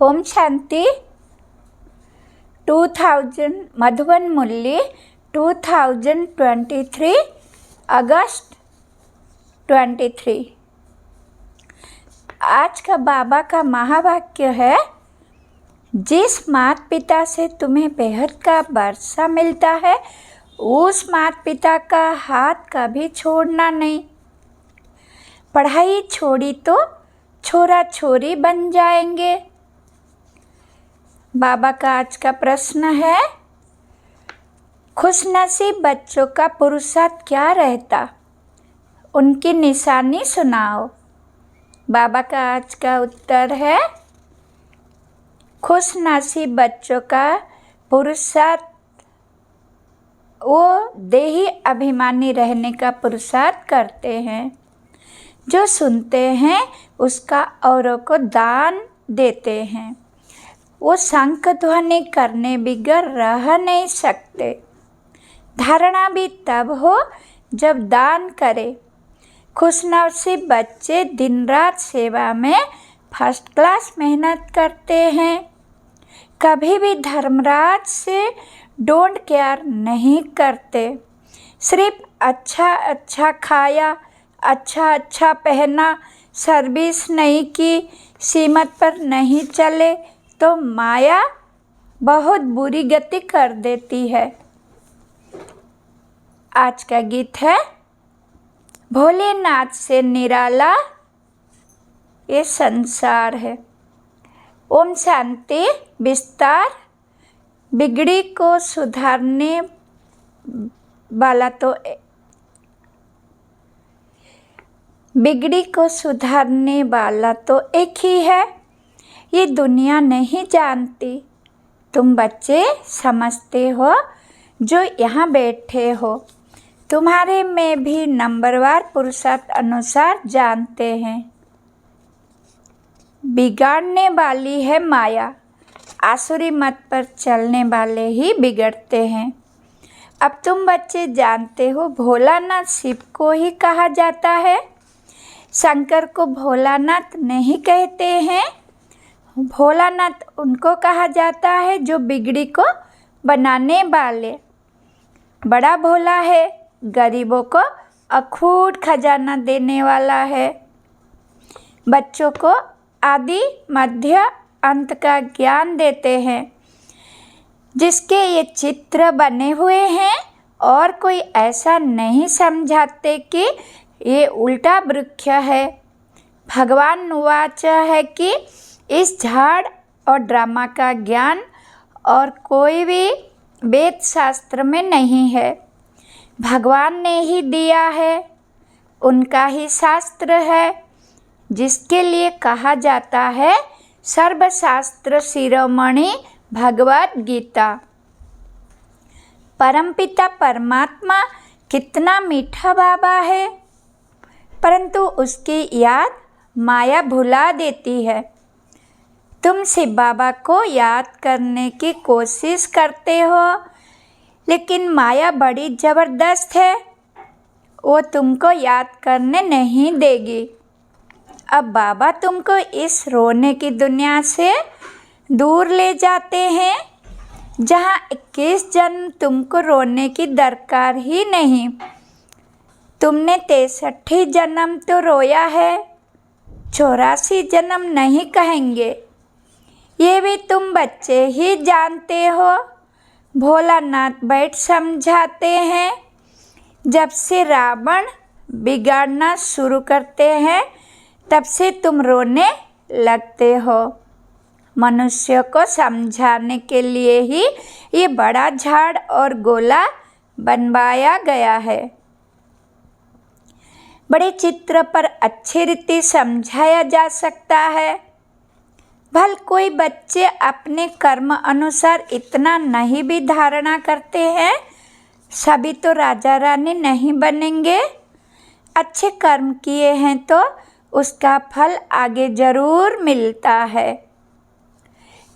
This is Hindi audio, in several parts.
ओम शांति 2000 मधुबन मुरली 2023 अगस्त 23। आज का बाबा का महावाक्य है, जिस माता पिता से तुम्हें बेहद का वर्षा मिलता है उस माता पिता का हाथ कभी छोड़ना नहीं। पढ़ाई छोड़ी तो छोरा छोरी बन जाएंगे। बाबा का आज का प्रश्न है, खुशनसीब बच्चों का पुरुषार्थ क्या रहता, उनकी निशानी सुनाओ। बाबा का आज का उत्तर है, खुशनसीब बच्चों का पुरुषार्थ वो देही अभिमानी रहने का पुरुषार्थ करते हैं, जो सुनते हैं उसका औरों को दान देते हैं। वो शंख ध्वनि करने बिगर रह नहीं सकते। धारणा भी तब हो जब दान करे। खुशनसीब बच्चे दिन रात सेवा में फर्स्ट क्लास मेहनत करते हैं। कभी भी धर्मराज से डोंट केयर नहीं करते। सिर्फ अच्छा खाया, अच्छा पहना, सर्विस नहीं की, सीमत पर नहीं चले तो माया बहुत बुरी गति कर देती है। आज का गीत है, भोलेनाथ से निराला ये संसार है। ओम शांति। विस्तार। बिगड़ी को सुधारने वाला तो एक ही है, ये दुनिया नहीं जानती। तुम बच्चे समझते हो जो यहाँ बैठे हो, तुम्हारे में भी नंबरवार पुरुषार्थ अनुसार जानते हैं। बिगाड़ने वाली है माया, आसुरी मत पर चलने वाले ही बिगड़ते हैं। अब तुम बच्चे जानते हो भोलानाथ शिव को ही कहा जाता है। शंकर को भोलानाथ नहीं कहते हैं। भोलानाथ उनको कहा जाता है जो बिगड़ी को बनाने वाले। बड़ा भोला है, गरीबों को अखूट खजाना देने वाला है। बच्चों को आदि मध्य अंत का ज्ञान देते हैं। जिसके ये चित्र बने हुए हैं और कोई ऐसा नहीं समझाते कि ये उल्टा वृक्ष है। भगवान वाच है कि इस झाड़ और ड्रामा का ज्ञान और कोई भी वेद शास्त्र में नहीं है। भगवान ने ही दिया है, उनका ही शास्त्र है, जिसके लिए कहा जाता है सर्वशास्त्र शिरोमणि भगवद गीता। परमपिता परमात्मा कितना मीठा बाबा है, परंतु उसकी याद माया भुला देती है। तुम शिव बाबा को याद करने की कोशिश करते हो, लेकिन माया बड़ी ज़बरदस्त है, वो तुमको याद करने नहीं देगी। अब बाबा तुमको इस रोने की दुनिया से दूर ले जाते हैं, जहाँ 21 जन्म तुमको रोने की दरकार ही नहीं। तुमने 63 जन्म तो रोया है, 84 जन्म नहीं कहेंगे। ये भी तुम बच्चे ही जानते हो। भोलानाथ बैठ समझाते हैं। जब से रावण बिगाड़ना शुरू करते हैं तब से तुम रोने लगते हो। मनुष्य को समझाने के लिए ही ये बड़ा झाड़ और गोला बनवाया गया है। बड़े चित्र पर अच्छी रीति समझाया जा सकता है। भल कोई बच्चे अपने कर्म अनुसार इतना नहीं भी धारणा करते हैं, सभी तो राजा रानी नहीं बनेंगे। अच्छे कर्म किए हैं तो उसका फल आगे जरूर मिलता है।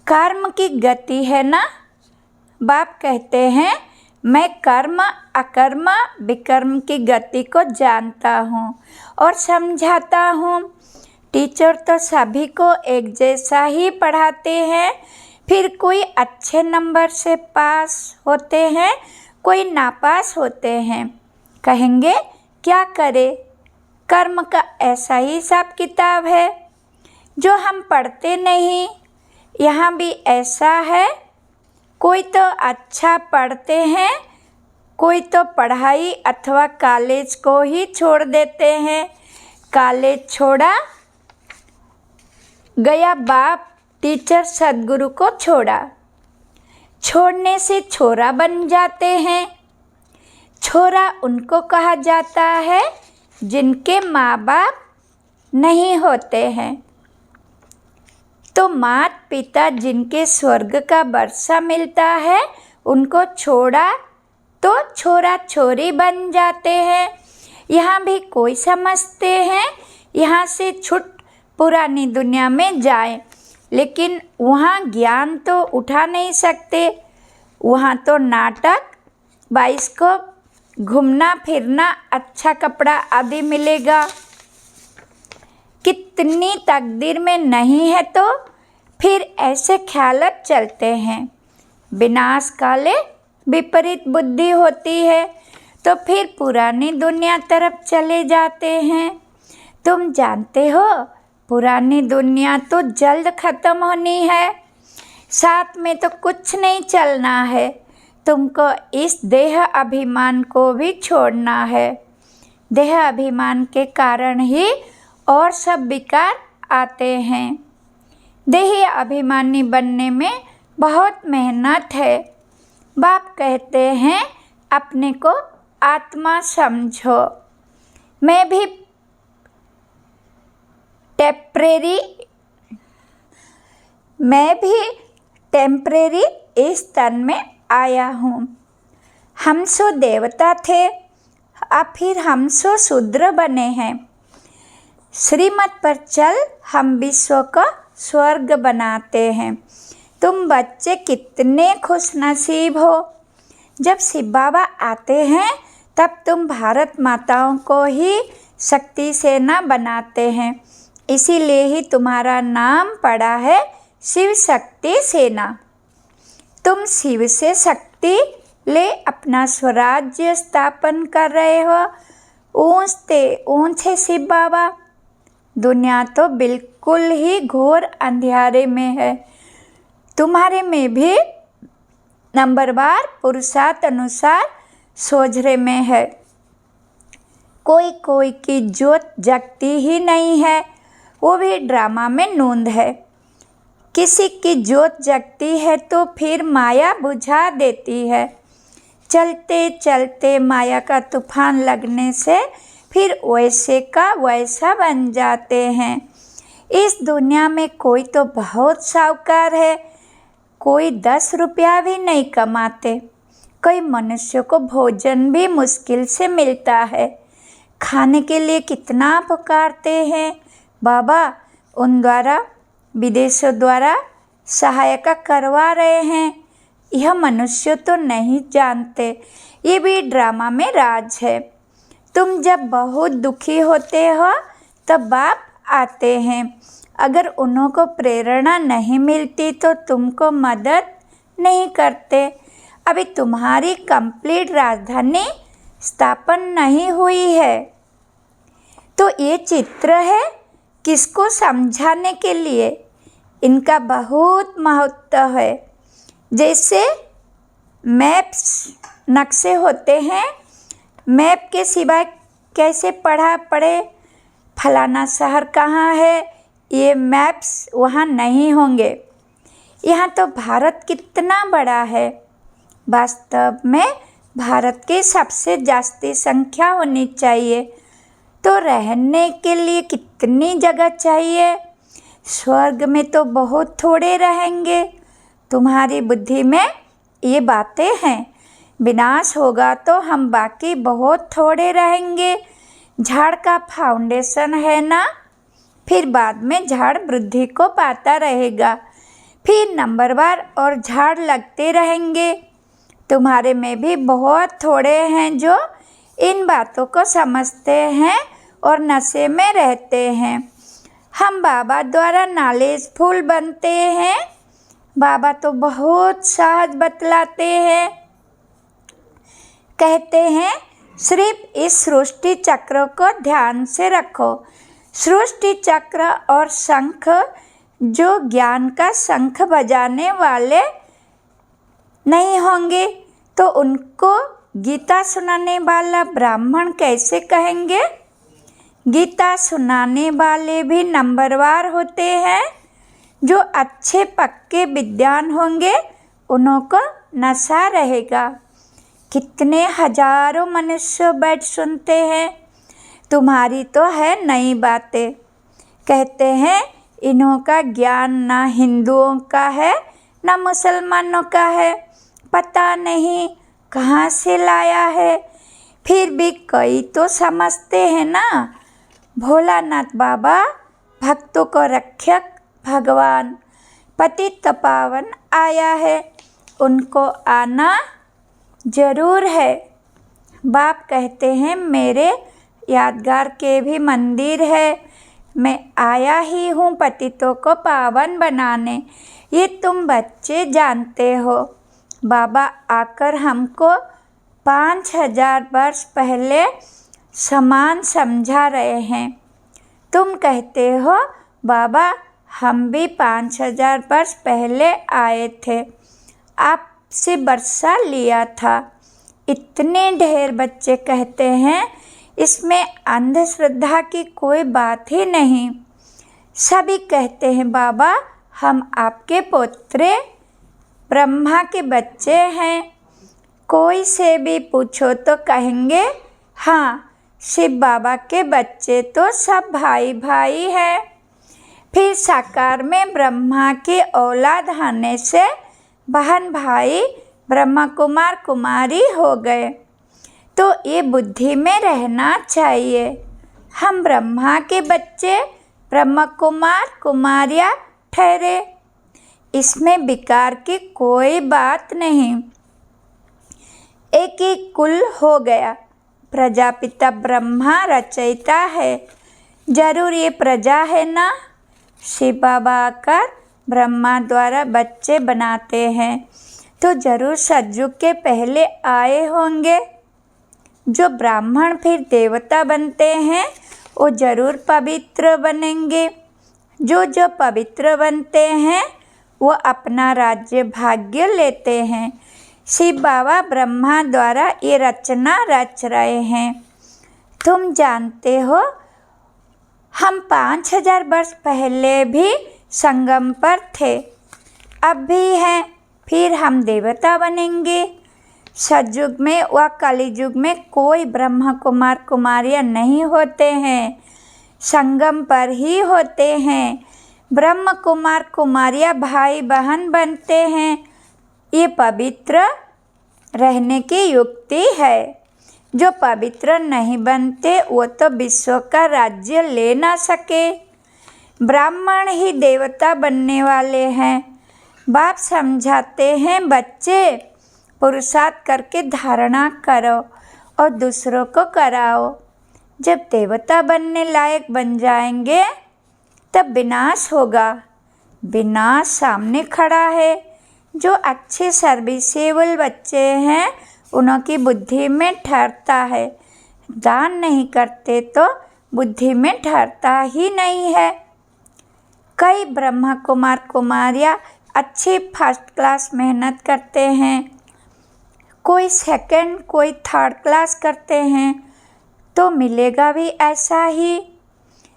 कर्म की गति है ना। बाप कहते हैं, मैं कर्म अकर्म विकर्म की गति को जानता हूँ और समझाता हूँ। टीचर तो सभी को एक जैसा ही पढ़ाते हैं, फिर कोई अच्छे नंबर से पास होते हैं, कोई नापास होते हैं। कहेंगे क्या करें, कर्म का ऐसा ही हिसाब किताब है जो हम पढ़ते नहीं। यहाँ भी ऐसा है, कोई तो अच्छा पढ़ते हैं, कोई तो पढ़ाई अथवा कॉलेज को ही छोड़ देते हैं। कॉलेज छोड़ा गया बाप, टीचर सद्गुरु को छोड़ा, छोड़ने से छोरा बन जाते हैं। छोरा उनको कहा जाता है जिनके माँ बाप नहीं होते हैं। तो माता पिता जिनके स्वर्ग का वर्षा मिलता है, उनको छोड़ा तो छोरा छोरी बन जाते हैं। यहाँ भी कोई समझते हैं यहाँ से छुट पुरानी दुनिया में जाए, लेकिन वहाँ ज्ञान तो उठा नहीं सकते। वहाँ तो नाटक, बाइस्कोप, घूमना फिरना, अच्छा कपड़ा आदि मिलेगा। कितनी तकदीर में नहीं है तो फिर ऐसे ख्यालत चलते हैं। विनाश काले विपरीत बुद्धि होती है, तो फिर पुरानी दुनिया तरफ चले जाते हैं। तुम जानते हो पुरानी दुनिया तो जल्द ख़त्म होनी है, साथ में तो कुछ नहीं चलना है। तुमको इस देह अभिमान को भी छोड़ना है। देह अभिमान के कारण ही और सब विकार आते हैं। देही अभिमानी बनने में बहुत मेहनत है। बाप कहते हैं अपने को आत्मा समझो। मैं भी टेम्परेरी इस तन में आया हूँ। हम सो देवता थे, अब फिर हम सो शूद्र बने हैं। श्रीमत पर चल हम विश्व का स्वर्ग बनाते हैं। तुम बच्चे कितने खुश नसीब हो। जब शिव बाबा आते हैं तब तुम भारत माताओं को ही शक्ति सेना बनाते हैं। इसीलिए ही तुम्हारा नाम पड़ा है शिव शक्ति सेना। तुम शिव से शक्ति ले अपना स्वराज्य स्थापन कर रहे हो। ऊंचे शिव बाबा। दुनिया तो बिल्कुल ही घोर अंधियारे में है। तुम्हारे में भी नंबरवार पुरुषार्थ अनुसार सोझरे में है। कोई कोई की ज्योत जगती ही नहीं है, वो भी ड्रामा में नूंद है। किसी की ज्योत जगती है तो फिर माया बुझा देती है। चलते चलते माया का तूफान लगने से फिर वैसे का वैसा बन जाते हैं। इस दुनिया में कोई तो बहुत साहूकार है, कोई 10 रुपया भी नहीं कमाते। कई मनुष्यों को भोजन भी मुश्किल से मिलता है। खाने के लिए कितना पुकारते हैं। बाबा उन द्वारा विदेशों द्वारा सहायता करवा रहे हैं। यह मनुष्य तो नहीं जानते, ये भी ड्रामा में राज है। तुम जब बहुत दुखी होते हो तब बाप आते हैं। अगर उन्हों को प्रेरणा नहीं मिलती तो तुमको मदद नहीं करते। अभी तुम्हारी कंप्लीट राजधानी स्थापन नहीं हुई है। तो ये चित्र है किसको समझाने के लिए। इनका बहुत महत्व है। जैसे मैप्स नक्शे होते हैं, मैप के सिवाय कैसे पढ़े फलाना शहर कहाँ है, ये मैप्स वहाँ नहीं होंगे। यहाँ तो भारत कितना बड़ा है। वास्तव में भारत की सबसे जास्ती संख्या होनी चाहिए। तो रहने के लिए कितनी जगह चाहिए। स्वर्ग में तो बहुत थोड़े रहेंगे। तुम्हारी बुद्धि में ये बातें हैं। विनाश होगा तो हम बाकी बहुत थोड़े रहेंगे। झाड़ का फाउंडेशन है ना, फिर बाद में झाड़ वृद्धि को पाता रहेगा। फिर नंबरवार और झाड़ लगते रहेंगे। तुम्हारे में भी बहुत थोड़े हैं जो इन बातों को समझते हैं और नशे में रहते हैं। हम बाबा द्वारा नॉलेजफुल बनते हैं। बाबा तो बहुत सहज बतलाते हैं। कहते हैं सिर्फ इस सृष्टि चक्र को ध्यान से रखो। सृष्टि चक्र और शंख, जो ज्ञान का शंख बजाने वाले नहीं होंगे तो उनको गीता सुनाने वाला ब्राह्मण कैसे कहेंगे? गीता सुनाने वाले भी नंबरवार होते हैं। जो अच्छे पक्के विद्वान होंगे उन्हों को नशा रहेगा। कितने हजारों मनुष्य बैठ सुनते हैं। तुम्हारी तो है नई बातें। कहते हैं इन्हों का ज्ञान ना हिंदुओं का है ना मुसलमानों का है। पता नहीं कहाँ से लाया है। फिर भी कई तो समझते हैं ना। भोलानाथ बाबा भक्तों को रक्षक भगवान पतित पावन आया है। उनको आना जरूर है। बाप कहते हैं मेरे यादगार के भी मंदिर है। मैं आया ही हूँ पतितों को पावन बनाने। ये तुम बच्चे जानते हो। बाबा आकर हमको 5000 वर्ष पहले समान समझा रहे हैं। तुम कहते हो बाबा हम भी 5000 वर्ष पहले आए थे, आपसे बरसा लिया था। इतने ढेर बच्चे कहते हैं इसमें अंधश्रद्धा की कोई बात ही नहीं। सभी कहते हैं बाबा हम आपके पोत्रे ब्रह्मा के बच्चे हैं। कोई से भी पूछो तो कहेंगे हाँ शिव बाबा के बच्चे तो सब भाई भाई हैं। फिर साकार में ब्रह्मा की औलाद होने से बहन भाई ब्रह्मा कुमार कुमारी हो गए। तो ये बुद्धि में रहना चाहिए। हम ब्रह्मा के बच्चे ब्रह्मा कुमार कुमारियाँ ठहरे। इसमें विकार की कोई बात नहीं। एक ही कुल हो गया। प्रजापिता ब्रह्मा रचयिता है। जरूर ये प्रजा है ना। शिव बाबा आकर ब्रह्मा द्वारा बच्चे बनाते हैं तो जरूर सतयुग के पहले आए होंगे। जो ब्राह्मण फिर देवता बनते हैं वो जरूर पवित्र बनेंगे। जो पवित्र बनते हैं वो अपना राज्य भाग्य लेते हैं। शिव बाबा ब्रह्मा द्वारा ये रचना रच रहे हैं। तुम जानते हो हम 5000 वर्ष पहले भी संगम पर थे, अब भी हैं। फिर हम देवता बनेंगे। सतयुग में व कलियुग में कोई ब्रह्मा कुमार कुमारियाँ नहीं होते हैं, संगम पर ही होते हैं। ब्रह्म कुमार कुमारियाँ भाई बहन बनते हैं। ये पवित्र रहने की युक्ति है। जो पवित्र नहीं बनते वो तो विश्व का राज्य ले ना सके। ब्राह्मण ही देवता बनने वाले हैं। बाप समझाते हैं बच्चे पुरुषार्थ करके धारणा करो और दूसरों को कराओ। जब देवता बनने लायक बन जाएंगे तब विनाश होगा। विनाश सामने खड़ा है। जो अच्छे सर्विसेबल बच्चे हैं उनकी बुद्धि में ठहरता है। दान नहीं करते तो बुद्धि में ठहरता ही नहीं है। कई ब्रह्मा कुमार कुमारियाँ अच्छी फर्स्ट क्लास मेहनत करते हैं, कोई सेकंड कोई थर्ड क्लास करते हैं तो मिलेगा भी ऐसा ही।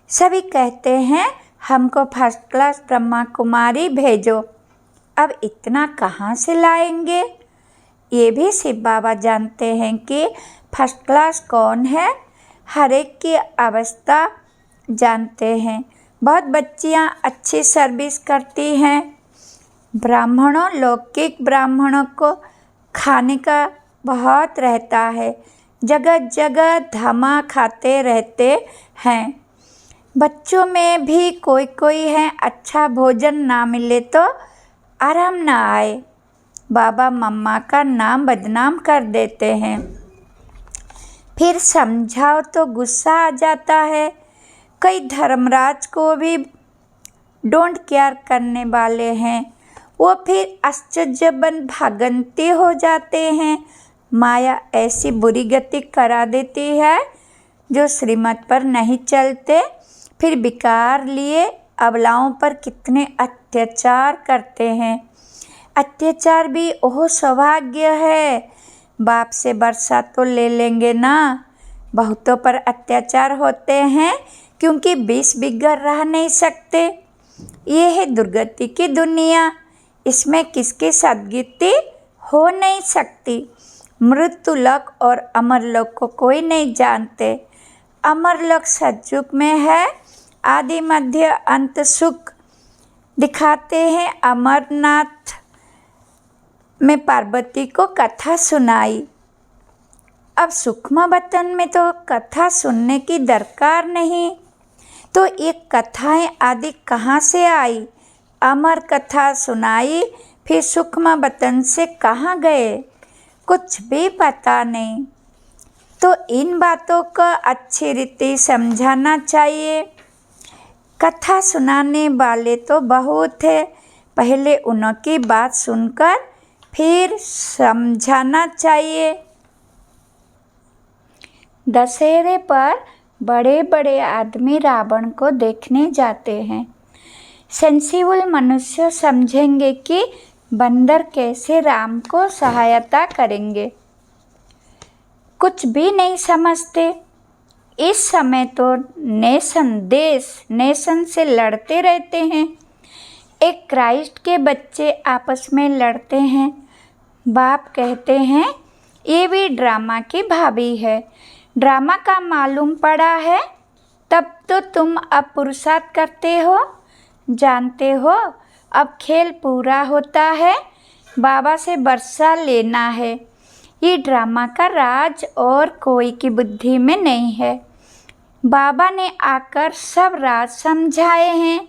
सभी कहते हैं हमको फर्स्ट क्लास ब्रह्मा कुमारी भेजो। अब इतना कहाँ से लाएंगे? ये भी शिव बाबा जानते हैं कि फर्स्ट क्लास कौन है। हर एक की अवस्था जानते हैं। बहुत बच्चियाँ अच्छी सर्विस करती हैं। ब्राह्मणों लौकिक ब्राह्मणों को खाने का बहुत रहता है। जगह जगह धमा खाते रहते हैं। बच्चों में भी कोई कोई है अच्छा भोजन ना मिले तो आराम ना आए। बाबा मम्मा का नाम बदनाम कर देते हैं। फिर समझाओ तो गुस्सा आ जाता है। कई धर्मराज को भी डोंट केयर करने वाले हैं, वो फिर आश्चर्यबन भागंती हो जाते हैं। माया ऐसी बुरी गति करा देती है जो श्रीमत पर नहीं चलते, फिर विकार लिए अबलाओं पर कितने अत्याचार करते हैं। अत्याचार भी ओह सौभाग्य है, बाप से वर्षा तो ले लेंगे ना। बहुतों पर अत्याचार होते हैं क्योंकि 20 बिगड़ रह नहीं सकते। ये है दुर्गति की दुनिया, इसमें किसकी सदगति हो नहीं सकती। मृत्युलोक और अमरलोक को कोई नहीं जानते। अमरलोक सतयुग में है, आदि मध्य अंत सुख दिखाते हैं। अमरनाथ में पार्वती को कथा सुनाई। अब सूक्ष्म वतन में तो कथा सुनने की दरकार नहीं, तो ये कथाएं आदि कहाँ से आई। अमर कथा सुनाई, फिर सूक्ष्म वतन से कहाँ गए, कुछ भी पता नहीं। तो इन बातों का अच्छी रीति समझाना चाहिए। कथा सुनाने वाले तो बहुत है, पहले उनकी बात सुनकर फिर समझाना चाहिए। दशहरे पर बड़े बड़े आदमी रावण को देखने जाते हैं। सेंसिबल मनुष्य समझेंगे कि बंदर कैसे राम को सहायता करेंगे, कुछ भी नहीं समझते। इस समय तो नेशन से लड़ते रहते हैं। एक क्राइस्ट के बच्चे आपस में लड़ते हैं। बाप कहते हैं ये भी ड्रामा की भाभी है, ड्रामा का मालूम पड़ा है तब तो तुम अब पुरुषार्थ करते हो, जानते हो अब खेल पूरा होता है, बाबा से वर्षा लेना है। ये ड्रामा का राज और कोई की बुद्धि में नहीं है। बाबा ने आकर सब राज समझाए हैं।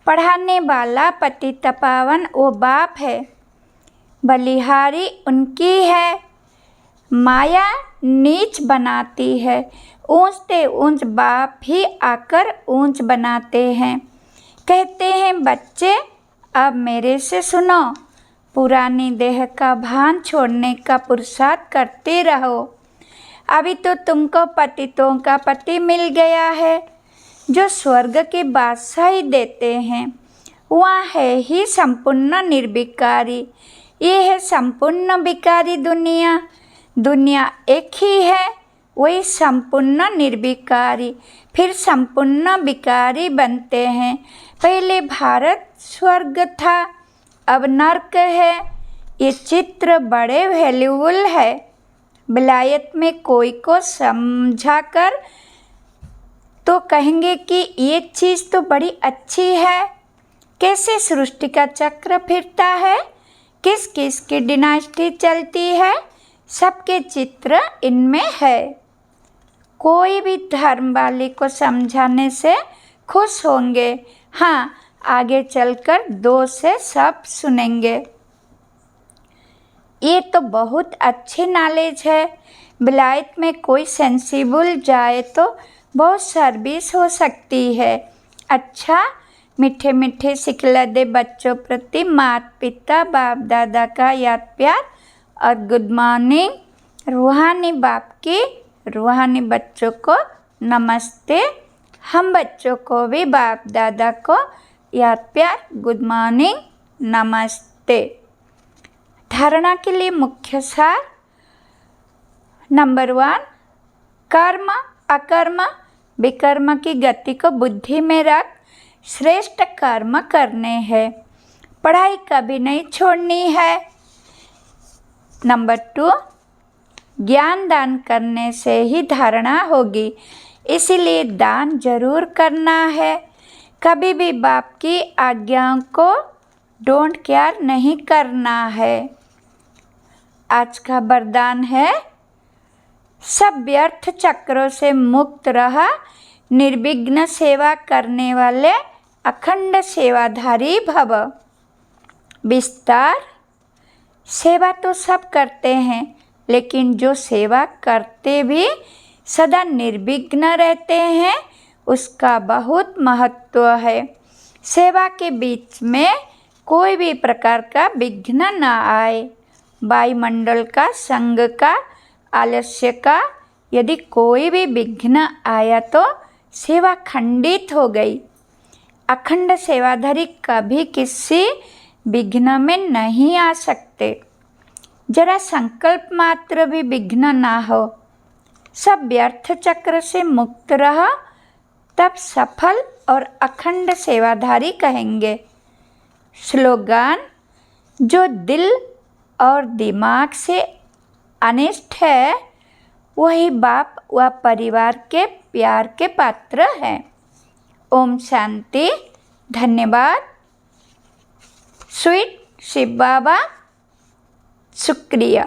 पढ़ाने वाला पतित पावन वो बाप है, बलिहारी उनकी है। माया नीच बनाती है, ऊंचते ऊंच बाप ही आकर ऊंच बनाते हैं। कहते हैं बच्चे अब मेरे से सुनो, पुरानी देह का भान छोड़ने का पुरुषार्थ करते रहो। अभी तो तुमको पतितों का पति मिल गया है जो स्वर्ग की बादशाही देते हैं। वहाँ है ही संपूर्ण निर्विकारी। ये है संपूर्ण विकारी दुनिया। दुनिया एक ही है, वही संपूर्ण निर्विकारी फिर संपूर्ण विकारी बनते हैं। पहले भारत स्वर्ग था, अब नर्क है। ये चित्र बड़े वैल्यूबल है। विलायत में कोई को समझाकर तो कहेंगे कि ये चीज़ तो बड़ी अच्छी है। कैसे सृष्टि का चक्र फिरता है, किस किस की डिनास्टी चलती है, सबके चित्र इनमें है। कोई भी धर्म वाले को समझाने से खुश होंगे। हाँ, आगे चलकर 2 से सब सुनेंगे। ये तो बहुत अच्छी नॉलेज है। विलायत में कोई सेंसिबल जाए तो बहुत सर्विस हो सकती है। अच्छा, मीठे मीठे सिखला दे बच्चों प्रति माता पिता बाप दादा का याद प्यार और गुड मॉर्निंग। रूहानी बाप की रूहानी बच्चों को नमस्ते। हम बच्चों को भी बाप दादा को याद प्यार गुड मॉर्निंग नमस्ते। धारणा के लिए मुख्य सार नंबर 1, कर्म अकर्म विकर्म की गति को बुद्धि में रख श्रेष्ठ कर्म करने हैं। पढ़ाई कभी नहीं छोड़नी है। नंबर 2, ज्ञान दान करने से ही धारणा होगी, इसीलिए दान जरूर करना है। कभी भी बाप की आज्ञाओं को डोंट केयर नहीं करना है। आज का वरदान है सब व्यर्थ चक्रों से मुक्त रहा, निर्विघ्न सेवा करने वाले अखंड सेवाधारी भव। विस्तार, सेवा तो सब करते हैं, लेकिन जो सेवा करते भी सदा निर्विघ्न रहते हैं उसका बहुत महत्व है। सेवा के बीच में कोई भी प्रकार का विघ्न न आए। वायुमंडल का, संग का, आलस्य का यदि कोई भी विघ्न आया तो सेवा खंडित हो गई। अखंड सेवाधारी कभी किसी विघ्न में नहीं आ सकते। जरा संकल्प मात्र भी विघ्न ना हो, सब व्यर्थ चक्र से मुक्त रहा, तब सफल और अखंड सेवाधारी कहेंगे। स्लोगन: जो दिल और दिमाग से अनिष्ट है वही बाप व परिवार के प्यार के पात्र हैं। ओम शांति। धन्यवाद। स्वीट शिव बाबा, शुक्रिया।